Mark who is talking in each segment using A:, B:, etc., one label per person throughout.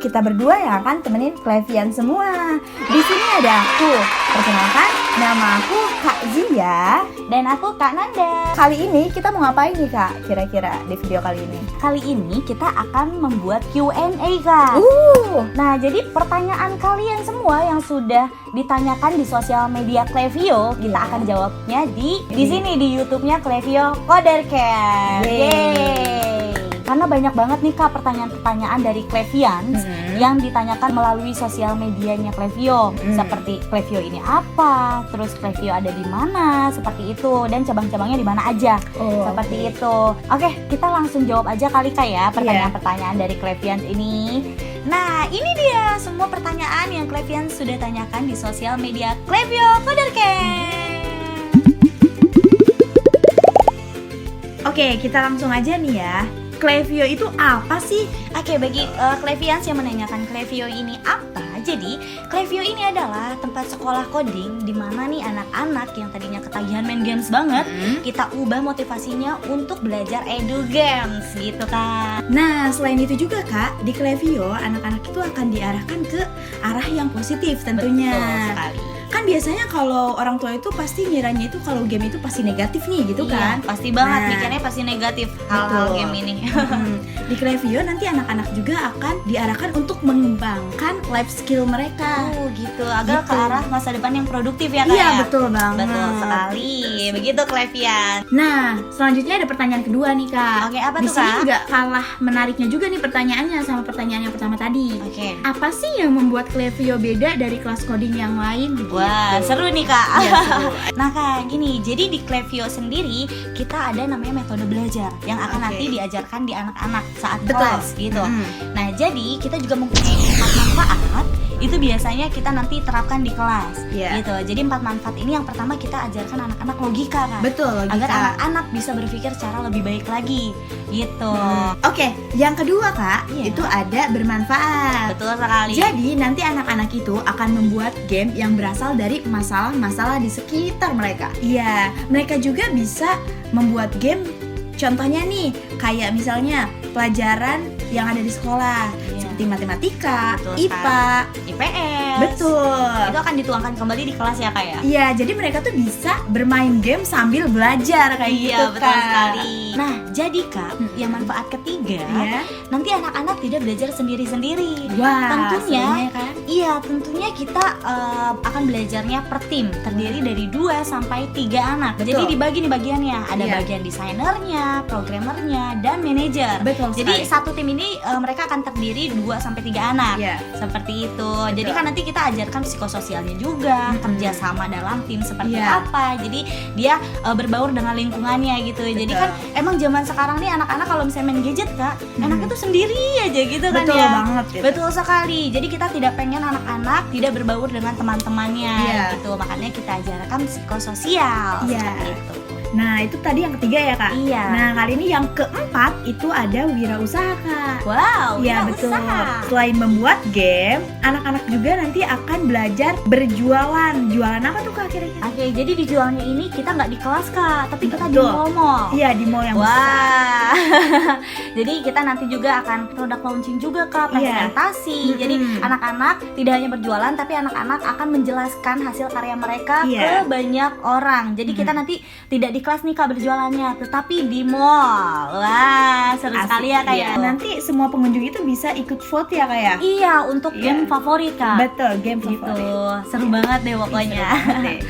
A: kita berdua yang akan temenin Klevian semua. Di sini ada aku. Perkenalkan, nama aku Kak Zia
B: dan aku Kak Nanda.
A: Kali ini kita mau ngapain nih Kak, kira-kira di video kali ini?
B: Kali ini kita akan membuat Q&A Kak. Nah, jadi pertanyaan kalian semua yang sudah ditanyakan di sosial media Klevio, kita akan jawabnya di sini di YouTube-nya Klevio Codercast. Yeay. Karena banyak banget nih Kak pertanyaan-pertanyaan dari Klevians yang ditanyakan melalui sosial medianya Klevio, seperti Klevio ini apa, terus Klevio ada di mana, seperti itu, dan cabang-cabangnya di mana aja, seperti itu. Oke, kita langsung jawab aja kali Kak ya pertanyaan-pertanyaan dari Klevians ini. Nah, ini dia semua pertanyaan yang Klevians sudah tanyakan di sosial media Klevio Codercast.
A: Oke, kita langsung aja nih ya. Klevio itu apa sih?
B: Oke, bagi Klevians yang menanyakan Klevio ini apa, jadi Klevio ini adalah tempat sekolah coding di mana nih anak-anak yang tadinya ketagihan main games banget, kita ubah motivasinya untuk belajar edu games gitu kan.
A: Nah, selain itu juga Kak, di Klevio anak-anak itu akan diarahkan ke arah yang positif tentunya.
B: Betul sekali.
A: Kan biasanya kalau orang tua itu pasti ngiranya itu kalau game itu pasti negatif nih gitu kan.
B: Pasti banget mikirnya pasti negatif hal-hal game ini.
A: Di Klevio nanti anak-anak juga akan diarahkan untuk mengembangkan life skill mereka.
B: Gitu, agar ke arah masa depan yang produktif ya Kak.
A: Iya, betul banget.
B: Betul sekali. Begitu Klevian.
A: Nah, selanjutnya ada pertanyaan kedua nih Kak.
B: Oke, apa tuh Kak?
A: Di sini nggak kalah menariknya juga nih pertanyaannya sama pertanyaan yang pertama tadi.
B: Oke.
A: Apa sih yang membuat Klevio beda dari kelas coding yang lain?
B: Wah, seru nih Kak.
A: Iya, seru.
B: Nah Kak, gini, jadi di Klevio sendiri kita ada namanya metode belajar yang akan nanti diajarkan di anak-anak saat kelas gitu. Nah, jadi kita juga mempunyai 4 manfaat. Itu biasanya kita nanti terapkan di kelas gitu. Jadi 4 manfaat ini yang pertama kita ajarkan anak-anak logika Kak.
A: Betul, logika.
B: Agar anak-anak bisa berpikir secara lebih baik lagi gitu.
A: Oke, yang kedua Kak, itu ada bermanfaat.
B: Betul sekali.
A: Jadi nanti anak-anak itu akan membuat game yang berasal dari masalah-masalah di sekitar mereka. Iya, mereka juga bisa membuat game. Contohnya nih, kayak misalnya pelajaran yang ada di sekolah, seperti matematika, IPA,
B: IPS.
A: Betul.
B: Itu akan dituangkan kembali di kelas ya Kak ya?
A: Iya, jadi mereka tuh bisa bermain game sambil belajar kayak gitu Kak.
B: Betul sekali. Nah, jadi Kak, yang manfaat ketiga, nanti anak-anak tidak belajar sendiri-sendiri.
A: Wah,
B: tentunya
A: kan?
B: Iya, tentunya kita akan belajarnya per tim, terdiri dari 2 sampai 3 anak.
A: Betul.
B: Jadi dibagi nih bagiannya, ada bagian desainernya, programmernya, dan manajer.
A: Betul.
B: Jadi satu tim ini mereka akan terdiri 2 sampai 3 anak. Seperti itu. Jadi kan nanti kita ajarkan psikososialnya juga, kerjasama dalam tim seperti apa. Jadi dia berbaur dengan lingkungannya gitu. Jadi kan emang zaman sekarang nih anak-anak kalau misalnya main gadget Kak, enaknya tuh sendiri aja gitu kan.
A: Betul banget gitu.
B: Betul sekali. Jadi kita tidak pengen anak-anak tidak berbaur dengan teman-temannya gitu. Makanya kita ajarkan psikososial seperti itu.
A: Nah, itu tadi yang ketiga ya Kak?
B: Iya.
A: Nah, kali ini yang keempat itu ada wirausaha Kak.
B: Wow,
A: iya betul. Selain membuat game, anak-anak juga nanti akan belajar berjualan. Jualan apa tuh Kak kira-kira?
B: Oke, jadi di jualnya ini kita nggak di kelas Kak, tapi kita di mall-mall.
A: Iya, di mall yang besar.
B: Jadi kita nanti juga akan produk launching juga Kak, presentasi. Jadi anak-anak tidak hanya berjualan, tapi anak-anak akan menjelaskan hasil karya mereka ke banyak orang. Jadi kita nanti tidak di kelas nih Kak berjualannya, tetapi di mall. Wah, seru sekali ya Kak ya.
A: Nanti semua pengunjung itu bisa ikut vote ya Kak ya?
B: Iya, untuk game favorit Kak.
A: Betul, game favorit.
B: Seru banget deh pokoknya.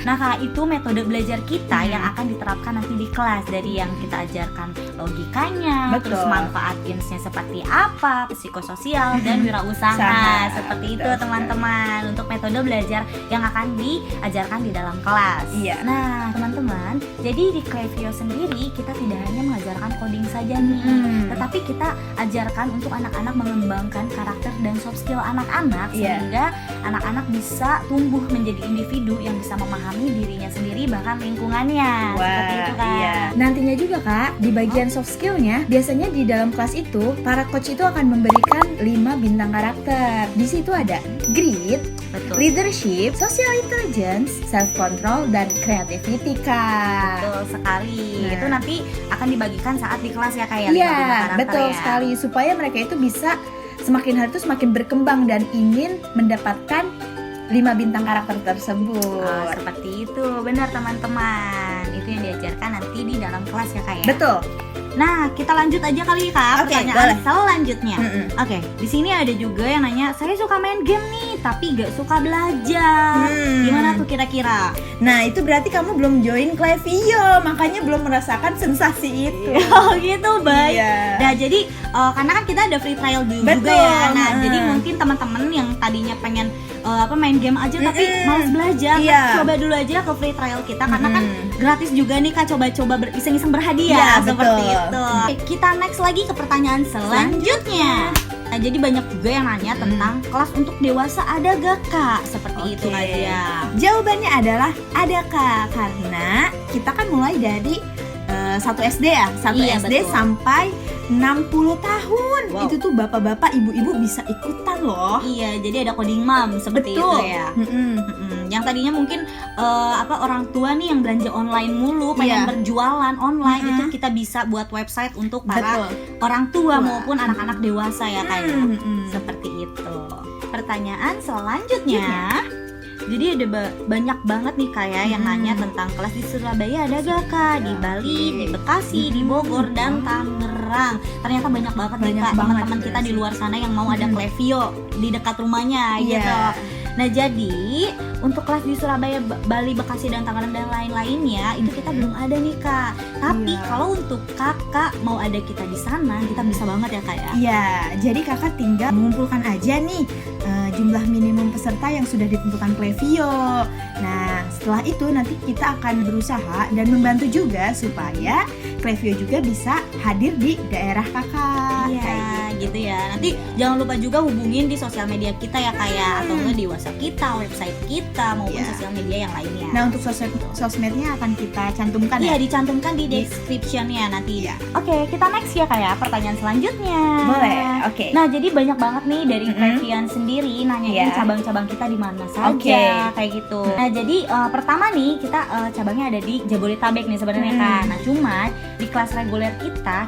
B: Nah Kak, itu metode belajar kita yang akan diterapkan nanti di kelas. Dari yang kita ajarkan logikanya, terus manfaat gamesnya seperti apa, psikososial, dan wirausaha. Seperti itu teman-teman, untuk metode belajar yang akan diajarkan di dalam kelas. Nah teman-teman, jadi di Klevio sendiri kita tidak hanya mengajarkan coding saja nih, tetapi kita ajarkan untuk anak-anak mengembangkan karakter dan soft skill anak-anak sehingga anak-anak bisa tumbuh menjadi individu yang bisa memahami dirinya sendiri bahkan lingkungannya. Seperti itu Kak.
A: Nantinya juga Kak, di bagian soft skillnya biasanya di dalam kelas itu para coach itu akan memberikan 5 bintang karakter. Di situ ada grit, leadership, social intelligence, self control, dan creativity Kak.
B: Betul sekali. Itu nanti akan dibagikan saat di kelas ya Kak ya.
A: Iya, betul sekali, supaya mereka itu bisa semakin hari tuh semakin berkembang dan ingin mendapatkan 5 bintang karakter tersebut.
B: Seperti itu, benar teman-teman. Itu yang diajarkan nanti di dalam kelas ya Kak ya.
A: Betul.
B: Nah, kita lanjut aja kali Kak,
A: Oke,
B: pertanyaan
A: boleh.
B: selanjutnya.
A: Mm-mm.
B: Oke, di sini ada juga yang nanya, saya suka main game nih, tapi gak suka belajar. Gimana tuh kira-kira?
A: Nah, itu berarti kamu belum join Klaviyo, makanya belum merasakan sensasi itu.
B: Oh gitu, baik.
A: Iya.
B: Nah, jadi karena kan kita ada free trial dulu
A: Betul.
B: juga ya. Nah, jadi mungkin teman-teman yang tadinya pengen main game aja tapi malas belajar,
A: Iya.
B: coba dulu aja ke free trial kita karena kan gratis juga nih Kak, coba-coba iseng-iseng berhadiah
A: Iya,
B: seperti
A: betul.
B: itu. Oke, kita next lagi ke pertanyaan selanjutnya. Nah, jadi banyak juga yang nanya tentang kelas untuk dewasa ada gak Kak? Seperti itu
A: Oke.
B: aja.
A: Jawabannya adalah ada Kak, karena kita kan mulai dari 1 SD ya, 1
B: Iya,
A: SD
B: betul.
A: sampai 60 tahun.
B: Wow.
A: Itu tuh bapak-bapak, ibu-ibu bisa ikutan loh.
B: Iya, jadi ada coding mom seperti
A: Betul.
B: itu ya.
A: Mm-mm.
B: Yang tadinya mungkin orang tua nih yang belanja online mulu, pengen
A: Iya.
B: berjualan online,
A: Mm-mm.
B: itu kita bisa buat website untuk para
A: Betul.
B: orang tua
A: Wah.
B: maupun anak-anak dewasa ya kayak.
A: Mm-mm.
B: Seperti itu. Pertanyaan selanjutnya. Jadi ada banyak banget nih kayak yang nanya tentang kelas di Surabaya ada gak Kak? Di Bali, di Bekasi, di Bogor, dan Tangerang. Ternyata banyak banget nih
A: Banyak
B: Kak
A: banget
B: teman-teman kita di
A: sih.
B: luar sana yang mau ada Klaviyo di dekat rumahnya
A: Iya.
B: gitu. Nah, jadi untuk kelas di Surabaya, Bali, Bekasi, dan Tangerang dan lain-lainnya itu kita belum ada nih Kak. Tapi
A: Iya.
B: kalau untuk Kakak mau ada kita di sana, kita bisa banget ya Kak ya.
A: Iya, jadi kakak tinggal mengumpulkan aja nih jumlah minimum peserta yang sudah ditentukan Klaviyo. Nah, setelah itu nanti kita akan berusaha dan membantu juga supaya Klaviyo juga bisa hadir di daerah kakak.
B: Iya,
A: Kayak
B: gitu ya. Nanti jangan lupa juga hubungin di sosial media kita ya kayak atau enggak di WhatsApp kita, website kita maupun
A: Iya.
B: sosial media yang lainnya.
A: Nah, untuk sosmednya akan kita cantumkan
B: Iya,
A: ya.
B: dicantumkan di description-nya nanti.
A: Iya.
B: Oke, kita next ya kayak pertanyaan selanjutnya.
A: Boleh, oke.
B: Nah, jadi banyak banget nih dari Klavian sendiri nanyain
A: Iya.
B: cabang-cabang kita di mana saja
A: Oke.
B: kayak gitu. Nah, jadi pertama nih kita cabangnya ada di Jabodetabek nih sebenarnya Kak. Nah, cuma di kelas reguler kita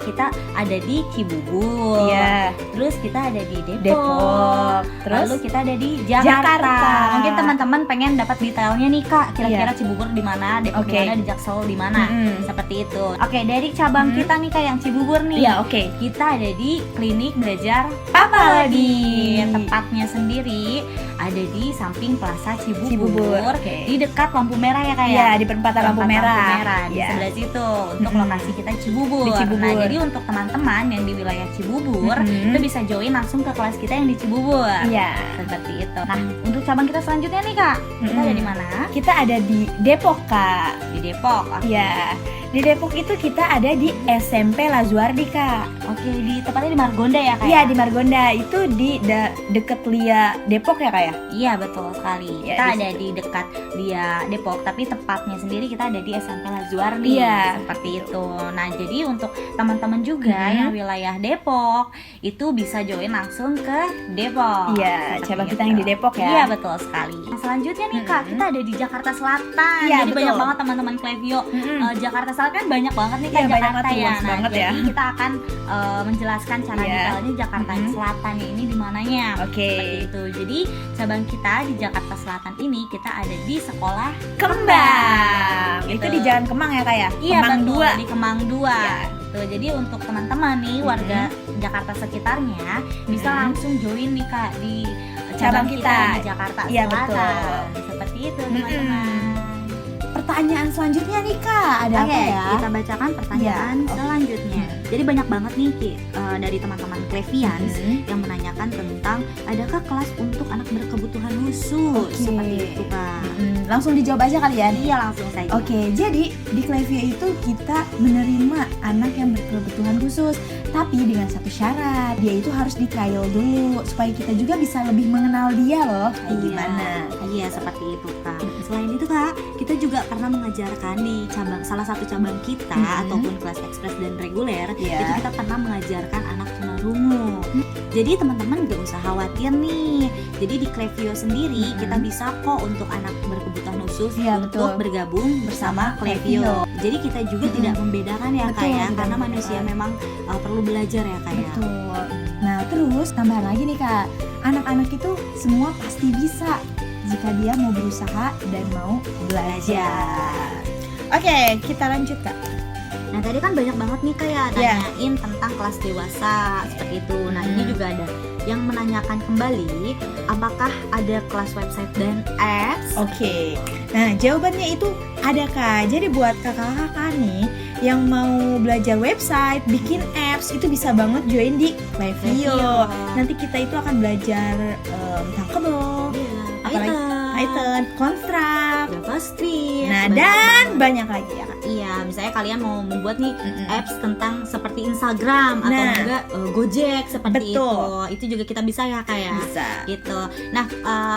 B: ada di Cibubur.
A: Iya.
B: Terus kita ada di Depok.
A: Depok. Terus
B: Lalu kita ada di Jakarta.
A: Jakarta.
B: Mungkin teman-teman pengen dapat detailnya nih Kak. Kira-kira
A: Iya.
B: Cibubur di mana, Depok di
A: Oke.
B: mana, di Jaksel di mana.
A: Mm-mm.
B: Seperti itu. Oke, dari cabang kita nih Kak yang Cibubur nih.
A: Iya, oke.
B: Kita ada di Klinik Belajar
A: Apa lagi?
B: Tempatnya sendiri ada di samping Plaza Cibubur,
A: Cibubur, oke.
B: di dekat lampu merah ya Kak ya.
A: Iya, di perempatan lampu merah.
B: Di
A: Iya.
B: sebelah situ untuk
A: Mm-mm.
B: lokasi kita Cibubur.
A: Di Cibubur.
B: Nah, jadi untuk teman-teman yang di wilayah Cibubur
A: Mm-mm.
B: itu bisa join langsung ke kelas kita yang di Cibubur.
A: Iya.
B: Seperti itu. Nah, untuk cabang kita selanjutnya nih Kak, kita ada di mana?
A: Kita ada di Depok, Kak.
B: Di Depok. Oke.
A: Iya. Di Depok itu kita ada di SMP Lazuardi, Kak.
B: Oke, di tepatnya di Margonda ya Kak?
A: Iya,
B: ya?
A: di Margonda. Itu di deket Lia Depok ya, Kak ya?
B: Iya, betul sekali.
A: Ya,
B: Kita
A: di
B: ada di dekat dia Depok, tapi tepatnya sendiri kita ada di SMP Lazuardi.
A: Iya.
B: Seperti itu. Nah, jadi untuk teman-teman juga yang wilayah Depok itu bisa join langsung ke Depok.
A: Iya,
B: Seperti
A: cabang kita
B: itu.
A: yang di Depok ya.
B: Iya, betul sekali. Nah, selanjutnya nih Kak, kita ada di Jakarta Selatan.
A: Iya,
B: jadi
A: betul.
B: banyak banget teman-teman Klaviyo. Jakarta Selatan kan banyak banget nih Kak
A: Iya, banyak
B: Jakarta
A: banget,
B: ya.
A: luas
B: Nah,
A: banget
B: jadi
A: ya.
B: kita akan menjelaskan cara
A: Iya.
B: detailnya Jakarta yang Selatannya ini di mananya.
A: Oke.
B: Seperti itu. Jadi cabang kita di Jakarta Selatan ini kita ada di sekolah
A: Kembang.
B: Gitu.
A: Itu di Jalan Kemang ya, Kak ya?
B: Iya,
A: Kemang
B: betul,
A: 2.
B: di Kemang 2.
A: Iya.
B: Gitu. Jadi untuk teman-teman nih warga Jakarta sekitarnya bisa langsung join nih Kak di cabang
A: Cabang
B: kita
A: kita.
B: di Jakarta
A: Iya,
B: Selatan.
A: betul.
B: Seperti itu teman-teman.
A: Pertanyaan selanjutnya nih, Kak. Ada
B: Oke,
A: apa ya?
B: kita bacakan pertanyaan
A: Iya, oke.
B: selanjutnya. Jadi banyak banget nih dari teman-teman Klavians yang menanyakan tentang adakah kelas untuk anak berkebutuhan khusus.
A: Oke.
B: Seperti itu Kak.
A: Langsung dijawab aja kali ya.
B: Iya, langsung saja.
A: Oke, jadi di Klaviyo itu kita menerima anak yang berkebutuhan khusus, tapi dengan satu syarat, dia itu harus di trial dulu supaya kita juga bisa lebih mengenal dia loh. Kayak gimana?
B: Iya, seperti itu Kak. Selain itu Kak, kita juga pernah mengajarkan di salah satu cabang kita ataupun kelas ekspres dan reguler,
A: Iya.
B: itu kita pernah mengajarkan anak tunarungu. Jadi teman-teman gak usah khawatir nih. Jadi di Klaviyo sendiri kita bisa kok untuk anak berkebutuhan khusus
A: Iya,
B: untuk
A: betul.
B: bergabung bersama Klaviyo. Jadi kita juga tidak membedakan ya Kak
A: Betul,
B: ya,
A: tidak
B: karena manusia
A: membedakan.
B: memang perlu belajar ya Kak ya.
A: Betul. Nah, Terus tambahan lagi nih Kak, anak-anak itu semua pasti bisa jika dia mau berusaha dan mau belajar. Oke, kita lanjut Kak.
B: Nah tadi kan banyak banget nih kayak nanyain tentang kelas dewasa seperti itu. Nah ini juga ada yang menanyakan kembali apakah ada kelas website dan apps.
A: Oke. Nah jawabannya itu ada Kak. Jadi buat kakak-kakak nih yang mau belajar website, bikin apps, itu bisa banget join di Klaviyo. Nanti kita itu akan belajar Talkable, Python, Construct,
B: JavaScript,
A: nah dan banyak lagi ya Kak.
B: Iya, misalnya kalian mau membuat nih apps tentang seperti Instagram atau enggak Gojek seperti itu juga kita bisa ya kayak
A: bisa
B: gitu. Nah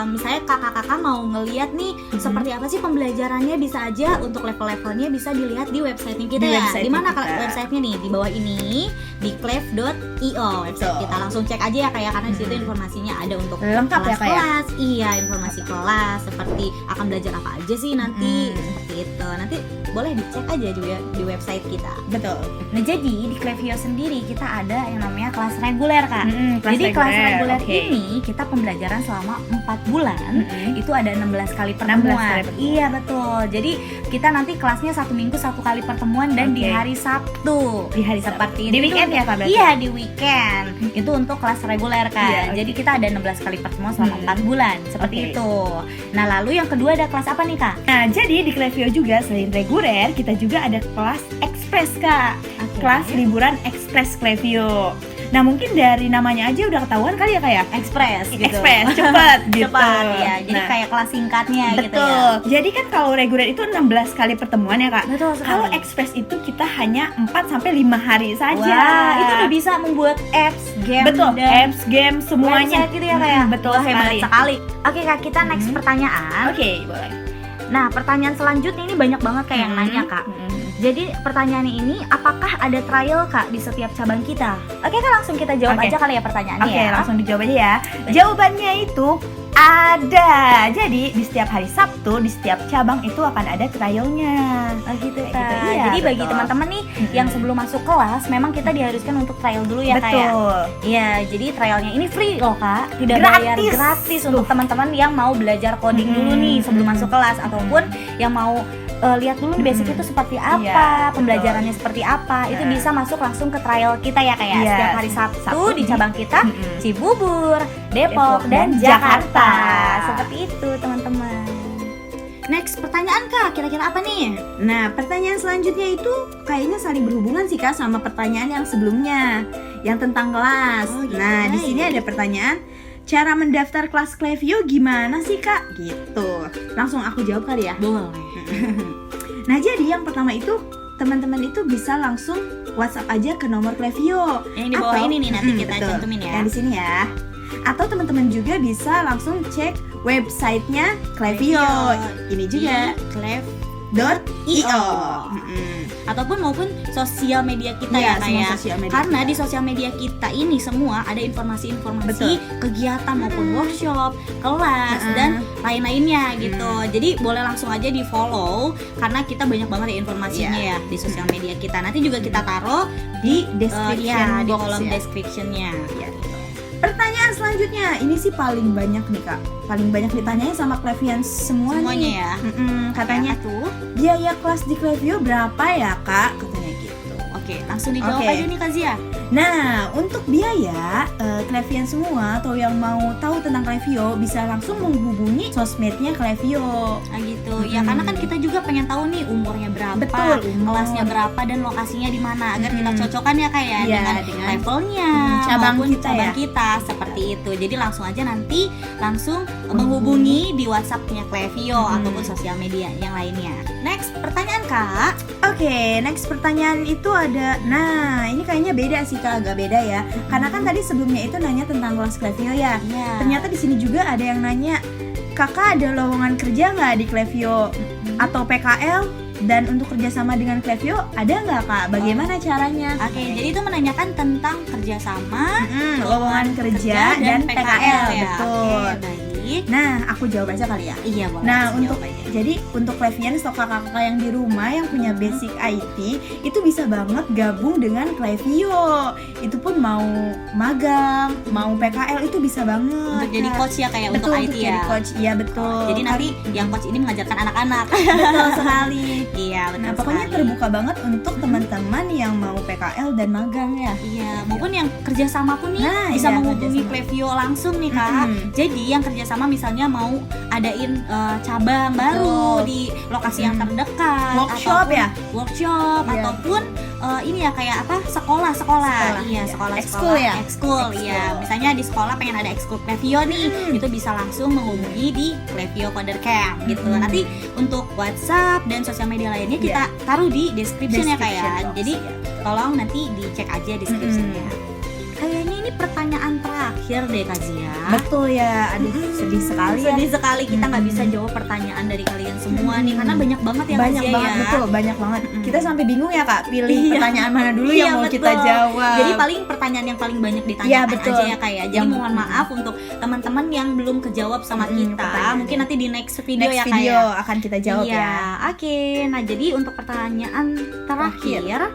B: misalnya kakak-kakak mau ngeliat nih seperti apa sih pembelajarannya, bisa aja untuk level-levelnya bisa dilihat di websitenya kita ya. Di mana websitenya nih? Di bawah ini di clef.io website kita. Langsung cek aja ya kayak karena di situ informasinya ada untuk
A: lengkap
B: kelas-kelas. Iya, informasi kelas seperti akan belajar apa aja sih nanti seperti itu. Nanti boleh dicek aja juga di website kita.
A: Betul.
B: Nah jadi di Klaviyo sendiri kita ada yang namanya kelas reguler Kak. Jadi kelas reguler ini kita pembelajaran selama 4 bulan. Itu ada 16 kali pertemuan. Iya betul. Jadi kita nanti kelasnya 1 minggu 1 kali pertemuan dan di hari Sabtu.
A: Di hari
B: seperti
A: Sabtu. Di weekend ya Kak?
B: Iya di weekend. Itu untuk kelas reguler Kak. Jadi kita ada 16 kali pertemuan selama 4 bulan. Seperti itu. Nah lalu yang kedua ada kelas apa nih Kak?
A: Nah jadi di Klaviyo juga selain reguler kita juga ada kelas ekspres Kak. Kelas liburan ekspres Klaviyo. Nah mungkin dari namanya aja udah ketahuan kali ya Kak ya?
B: Ekspres gitu.
A: Ekspres, cepat gitu.
B: Cepat ya. Jadi kayak kelas singkatnya gitu ya.
A: Betul. Jadi kan kalau reguler itu 16 kali pertemuan ya Kak.
B: Betul sekali.
A: Kalau ekspres itu kita hanya 4 sampai 5 hari saja.
B: Wah, itu udah bisa membuat apps, game.
A: Betul,
B: dan
A: apps, game semuanya
B: gitu ya Kak ya.
A: Betul
B: hebat sekali. Oke Kak, kita next pertanyaan.
A: Oke, boleh.
B: Nah, pertanyaan selanjutnya ini banyak banget kayak yang nanya Kak. Jadi pertanyaannya ini, apakah ada trial Kak di setiap cabang kita? Oke Kak, langsung kita jawab aja kali ya pertanyaannya.
A: Oke, langsung dijawab aja ya. Jawabannya itu ada. Jadi di setiap hari Sabtu di setiap cabang itu akan ada trialnya.
B: Oh gitu Kak.
A: Gitu, iya,
B: jadi bagi
A: betul.
B: teman-teman nih yang sebelum masuk kelas memang kita diharuskan untuk trial dulu ya Kak ya.
A: Betul.
B: Iya, jadi trialnya ini free loh Kak. Tidak bayar, gratis untuk teman-teman yang mau belajar coding dulu nih sebelum masuk kelas ataupun yang mau lihat dulu basic itu seperti apa, pembelajarannya seperti apa, itu bisa masuk langsung ke trial kita ya kayak setiap hari Sabtu di cabang kita Cibubur, Depok dan Jakarta. Seperti itu teman-teman. Next pertanyaan Kak, kira-kira apa nih?
A: Nah, pertanyaan selanjutnya itu kayaknya saling berhubungan sih Kak sama pertanyaan yang sebelumnya, yang tentang kelas. Nah, di sini ada pertanyaan, cara mendaftar kelas Klaviyo gimana sih Kak? Gitu. Langsung aku jawab kali ya.
B: Boleh.
A: Nah, jadi yang pertama itu teman-teman itu bisa langsung WhatsApp aja ke nomor Klaviyo.
B: Yang di bawah ini nih nanti kita cantumin ya.
A: Yang di sini ya. Atau teman-teman juga bisa langsung cek websitenya Klaviyo. Ini juga clef.io.
B: Ataupun maupun sosial media kita ya kayak karena di sosial media kita ini semua ada informasi-informasi kegiatan maupun workshop, kelas dan lain-lainnya gitu. Jadi boleh langsung aja di follow karena kita banyak banget ya informasinya ya di sosial media kita. Nanti juga kita taruh di description
A: box
B: di kolom
A: ya.
B: description-nya.
A: Pertanyaan selanjutnya, ini sih paling banyak nih Kak, paling banyak ditanyanya sama Klavians semuanya nih.
B: Ya.
A: Katanya
B: tuh
A: biaya kelas di Klaviyo berapa ya Kak? Katanya gitu.
B: Oke, langsung dijawab aja nih Kak Zia.
A: Nah, untuk biaya Klavian semua atau yang mau tahu tentang Klaviyo bisa langsung menghubungi sosmednya Klaviyo.
B: Nah gitu. Ya karena kan kita juga pengen tahu nih umurnya berapa, kelasnya berapa dan lokasinya di mana agar kita cocokkan ya kayak dengan levelnya,
A: cabang
B: kita seperti itu. Jadi langsung aja nanti langsung menghubungi di WhatsApp-nya Klaviyo ataupun sosial media yang lainnya. Next pertanyaan Kak.
A: Oke, next pertanyaan itu ada. Nah, ini kayaknya beda sih Kak, agak beda ya. Karena kan tadi sebelumnya itu nanya tentang kelas Klaviyo ya. Ternyata di sini juga ada yang nanya, Kakak ada lowongan kerja nggak di Klaviyo atau PKL? Dan untuk kerjasama dengan Klaviyo ada nggak Kak? Bagaimana caranya?
B: Oke, jadi itu menanyakan tentang kerjasama,
A: lowongan kerja dan PKL, betul.
B: Baik. baik.
A: Nah, aku jawab aja kali ya.
B: Iya, boleh.
A: Nah,
B: langsung
A: untuk
B: jawab aja.
A: jadi untuk Klevian atau kakak-kakak yang di rumah yang punya basic IT itu bisa banget gabung dengan Klevio. Itu pun mau magang, mau PKL itu bisa banget.
B: Untuk jadi coach ya, kayak
A: betul,
B: untuk IT
A: untuk
B: ya.
A: jadi coach. Iya, betul.
B: Jadi nanti yang coach ini mengajarkan anak-anak.
A: betul sekali.
B: Iya, betul.
A: Nah, pokoknya
B: sekali.
A: terbuka banget untuk teman-teman yang mau PKL dan magang ya.
B: Iya, maupun yang kerjasama pun nih
A: Nah,
B: bisa
A: iya,
B: menghubungi
A: kerjasama.
B: Klevio langsung nih Kak. Jadi yang kerjasama misalnya mau adain cabang baru
A: Betul.
B: di lokasi yang terdekat,
A: Workshop
B: ataupun
A: ya?
B: workshop
A: Iya.
B: ataupun ini ya kayak apa sekolah, iya
A: iya.
B: sekolah,
A: Ekskul ya?
B: ekskul, iya.
A: Ekskul.
B: Misalnya di sekolah pengen ada ekskul Klevio nih, itu bisa langsung menghubungi di Klevio Coder Camp gitu. Nanti untuk WhatsApp dan sosial media lainnya kita taruh di description ya Kak ya.
A: Description box,
B: Jadi
A: iya.
B: tolong nanti dicek aja descriptionnya. Kayaknya ini pertanyaan terakhir deh Kak Zia.
A: Betul ya, aduh sedih sekali ya.
B: Sedih sekali kita nggak bisa jawab pertanyaan dari kalian semua nih karena banyak banget ya Kak
A: Banyak
B: Zia
A: banget,
B: ya.
A: betul, banyak banget. Kita sampai bingung ya Kak, pilih
B: Iya.
A: pertanyaan mana dulu
B: Iya,
A: yang mau kita
B: betul.
A: jawab.
B: Jadi paling pertanyaan yang paling banyak
A: Iya,
B: ditanyakan
A: betul.
B: aja ya Kak ya. Jadi
A: Yang-
B: mohon maaf untuk teman-teman yang belum kejawab sama kita.
A: pertanyaan.
B: Mungkin nanti di next video
A: next
B: ya Kak
A: video
B: ya.
A: akan kita jawab
B: Iya,
A: ya.
B: oke. Nah, jadi untuk pertanyaan terakhir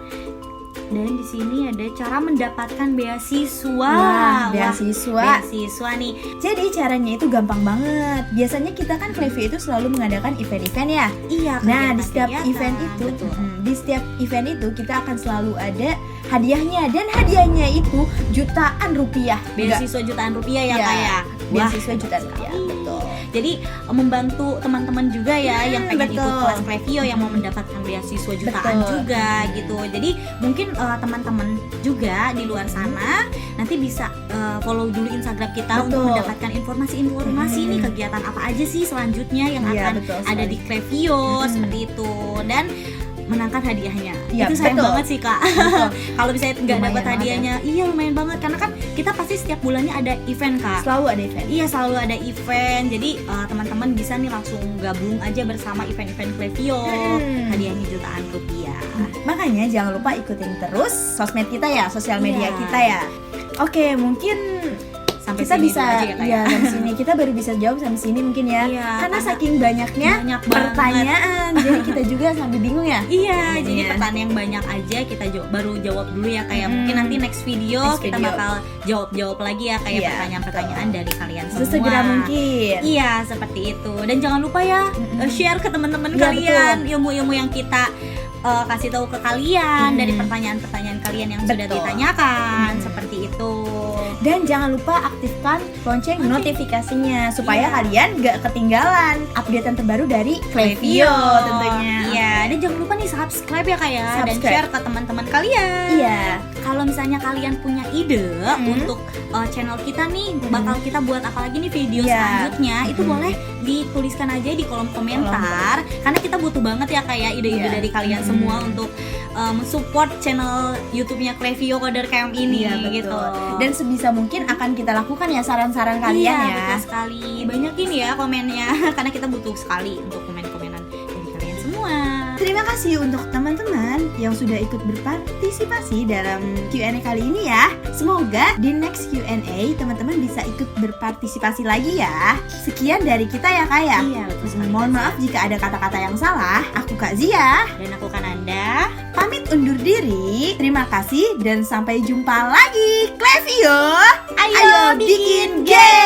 B: dan di sini ada cara mendapatkan beasiswa.
A: Wah, beasiswa.
B: Beasiswa nih.
A: Jadi caranya itu gampang banget. Biasanya kita kan Klevio itu selalu mengadakan event-event ya.
B: Iya,
A: Nah, di setiap
B: kegiatan-kegiatan.
A: event itu,
B: Betul.
A: di setiap event itu kita akan selalu ada hadiahnya dan hadiahnya itu jutaan rupiah.
B: Beasiswa jutaan rupiah ya
A: Iya,
B: Kak ya.
A: beasiswa jutaan
B: sekali.
A: rupiah, betul.
B: Jadi membantu teman-teman juga ya yang pengen
A: betul.
B: ikut kelas Klevio yang mau mendapatkan beasiswa jutaan
A: Betul.
B: juga gitu. Jadi mungkin teman-teman juga di luar sana nanti bisa follow dulu Instagram kita
A: Betul.
B: untuk mendapatkan informasi-informasi nih kegiatan apa aja sih selanjutnya yang
A: Iya,
B: akan
A: betul
B: ada
A: sekali.
B: di Klevio seperti itu dan menangkan hadiahnya.
A: Iya,
B: Itu sayang
A: betul.
B: banget sih Kak.
A: Betul.
B: Kalau misalnya nggak
A: Lumayan
B: dapat
A: banget
B: hadiahnya, iya lumayan banget karena kan kita pasti setiap bulannya ada event Kak.
A: Selalu ada event.
B: Iya selalu ada event, jadi teman-teman bisa nih langsung gabung aja bersama event-event Klevio, hadiahnya jutaan rupiah.
A: Makanya jangan lupa ikutin terus sosmed kita ya, sosial media
B: Iya.
A: kita ya. Oke, mungkin
B: Sampai
A: kita
B: sini
A: bisa
B: dulu aja ya, Kak,
A: ya sampai sini kita baru bisa jawab sampai sini mungkin ya.
B: Iya,
A: karena
B: karena
A: saking banyaknya
B: banyak banget.
A: pertanyaan, jadi kita juga sampai bingung ya.
B: Iya,
A: Iya.
B: jadi pertanyaan yang banyak aja kita baru jawab dulu ya kayak mungkin nanti next video
A: Next
B: kita
A: video.
B: bakal jawab lagi ya kayak
A: Iya,
B: pertanyaan-pertanyaan dari kalian semua.
A: Sesegera mungkin.
B: Iya, seperti itu. Dan jangan lupa ya share ke teman-teman
A: Iya,
B: kalian ilmu-ilmu yang kita kasih tahu ke kalian dari pertanyaan-pertanyaan kalian yang sudah
A: Betul.
B: ditanyakan seperti itu.
A: Dan jangan lupa aktifkan lonceng notifikasinya supaya
B: Iya.
A: kalian gak ketinggalan updatean terbaru dari Klevio tentunya.
B: Iya, dan jangan lupa nih subscribe ya Kak ya dan
A: Subscribe.
B: share ke teman-teman kalian.
A: Iya.
B: Kalau misalnya kalian punya ide untuk channel kita nih bakal kita buat apa lagi nih video
A: Iya.
B: selanjutnya, itu boleh dituliskan aja di kolom komentar karena kita butuh banget ya kayak ide-ide
A: Iya.
B: dari kalian semua untuk mensupport channel YouTube-nya Klevio Coder Camp ini
A: Iya, betul.
B: gitu.
A: Dan sebisa mungkin akan kita lakukan ya saran-saran kalian
B: iya,
A: ya.
B: betul sekali. Banyakin ya komennya karena kita butuh sekali untuk komen-komenan dari kalian semua.
A: Terima kasih untuk teman-teman yang sudah ikut berpartisipasi dalam Q&A kali ini ya. Semoga di next Q&A teman-teman bisa ikut berpartisipasi lagi ya. Sekian dari kita ya Kak ya.
B: Iya, betul sekali.
A: Mohon maaf jika ada kata-kata yang salah. Aku Kak Zia,
B: Dan aku Kananda.
A: pamit undur diri. Terima kasih dan sampai jumpa lagi. Klevio, ayo bikin game!